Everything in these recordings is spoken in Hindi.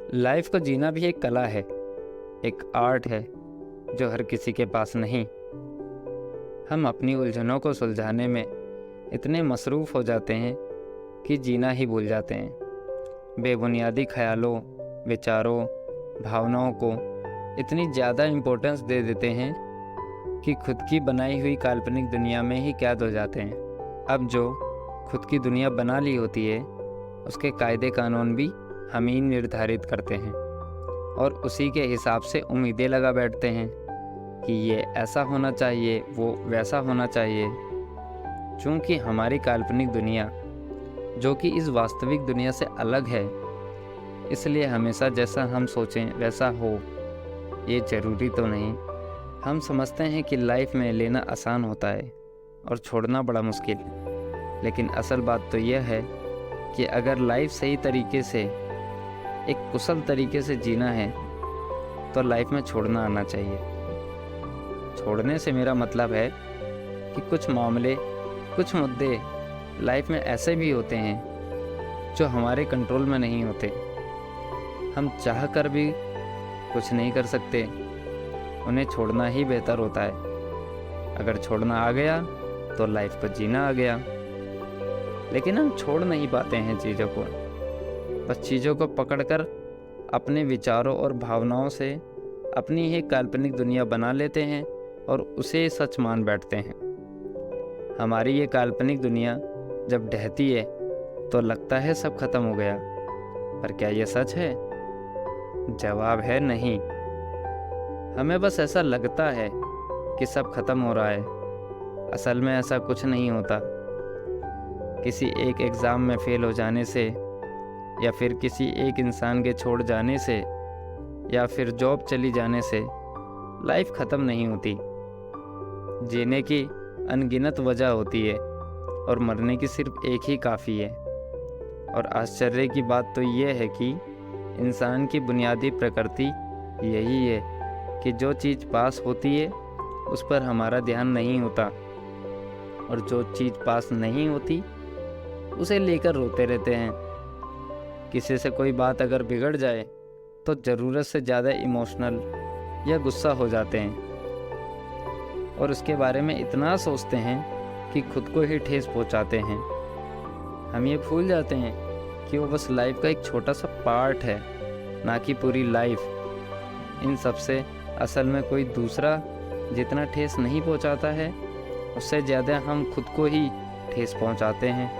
लाइफ को जीना भी एक कला है, एक आर्ट है जो हर किसी के पास नहीं। हम अपनी उलझनों को सुलझाने में इतने मसरूफ़ हो जाते हैं कि जीना ही भूल जाते हैं। बेबुनियादी ख्यालों, विचारों, भावनाओं को इतनी ज़्यादा इम्पोर्टेंस दे देते हैं कि खुद की बनाई हुई काल्पनिक दुनिया में ही कैद हो जाते हैं। अब जो खुद की दुनिया बना ली होती है उसके कायदे कानून भी हम ही निर्धारित करते हैं और उसी के हिसाब से उम्मीदें लगा बैठते हैं कि ये ऐसा होना चाहिए, वो वैसा होना चाहिए। चूँकि हमारी काल्पनिक दुनिया जो कि इस वास्तविक दुनिया से अलग है, इसलिए हमेशा जैसा हम सोचें वैसा हो ये ज़रूरी तो नहीं। हम समझते हैं कि लाइफ में लेना आसान होता है और छोड़ना बड़ा मुश्किल, लेकिन असल बात तो यह है कि अगर लाइफ सही तरीके से, एक कुशल तरीके से जीना है तो लाइफ में छोड़ना आना चाहिए। छोड़ने से मेरा मतलब है कि कुछ मामले, कुछ मुद्दे लाइफ में ऐसे भी होते हैं जो हमारे कंट्रोल में नहीं होते। हम चाह कर भी कुछ नहीं कर सकते, उन्हें छोड़ना ही बेहतर होता है। अगर छोड़ना आ गया तो लाइफ को जीना आ गया, लेकिन हम छोड़ नहीं पाते हैं चीज़ों को। बस चीज़ों को पकड़कर अपने विचारों और भावनाओं से अपनी ही काल्पनिक दुनिया बना लेते हैं और उसे सच मान बैठते हैं। हमारी ये काल्पनिक दुनिया जब ढहती है तो लगता है सब खत्म हो गया, पर क्या ये सच है? जवाब है नहीं। हमें बस ऐसा लगता है कि सब खत्म हो रहा है। असल में ऐसा कुछ नहीं होता। किसी एक एग्ज़ाम में फ़ेल हो जाने से, या फिर किसी एक इंसान के छोड़ जाने से, या फिर जॉब चली जाने से लाइफ ख़त्म नहीं होती। जीने की अनगिनत वजह होती है और मरने की सिर्फ एक ही काफ़ी है। और आश्चर्य की बात तो ये है कि इंसान की बुनियादी प्रकृति यही है कि जो चीज़ पास होती है उस पर हमारा ध्यान नहीं होता, और जो चीज़ पास नहीं होती उसे लेकर रोते रहते हैं। किसी से कोई बात अगर बिगड़ जाए तो ज़रूरत से ज़्यादा इमोशनल या गुस्सा हो जाते हैं और उसके बारे में इतना सोचते हैं कि खुद को ही ठेस पहुंचाते हैं। हम ये भूल जाते हैं कि वो बस लाइफ का एक छोटा सा पार्ट है, ना कि पूरी लाइफ। इन सब से असल में कोई दूसरा जितना ठेस नहीं पहुंचाता है, उससे ज़्यादा हम खुद को ही ठेस पहुंचाते हैं।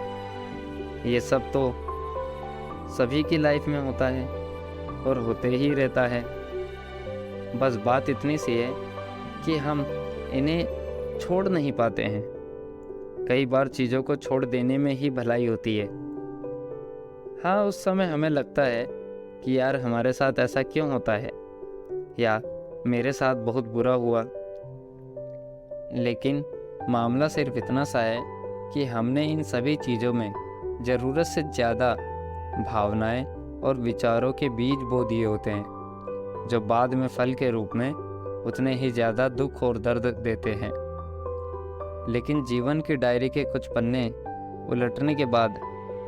ये सब तो सभी की लाइफ में होता है और होते ही रहता है। बस बात इतनी सी है कि हम इन्हें छोड़ नहीं पाते हैं। कई बार चीज़ों को छोड़ देने में ही भलाई होती है। हाँ, उस समय हमें लगता है कि यार हमारे साथ ऐसा क्यों होता है, या मेरे साथ बहुत बुरा हुआ। लेकिन मामला सिर्फ इतना सा है कि हमने इन सभी चीज़ों में ज़रूरत से ज़्यादा भावनाएं और विचारों के बीज बो दिए होते हैं, जो बाद में फल के रूप में उतने ही ज़्यादा दुख और दर्द देते हैं। लेकिन जीवन की डायरी के कुछ पन्ने उलटने के बाद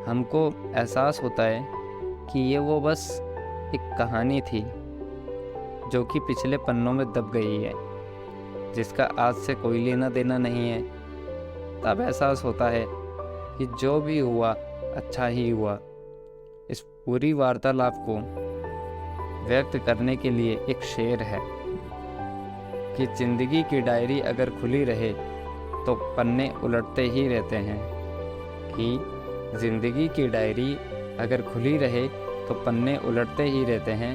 हमको एहसास होता है कि ये वो बस एक कहानी थी जो कि पिछले पन्नों में दब गई है, जिसका आज से कोई लेना देना नहीं है। तब एहसास होता है कि जो भी हुआ अच्छा ही हुआ। इस पूरी वार्तालाप को व्यक्त करने के लिए एक शेर है कि जिंदगी की डायरी अगर खुली रहे तो पन्ने उलटते ही रहते हैं। कि जिंदगी की डायरी अगर खुली रहे तो पन्ने उलटते ही रहते हैं,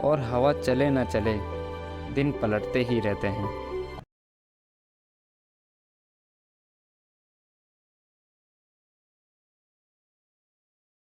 और हवा चले न चले दिन पलटते ही रहते हैं।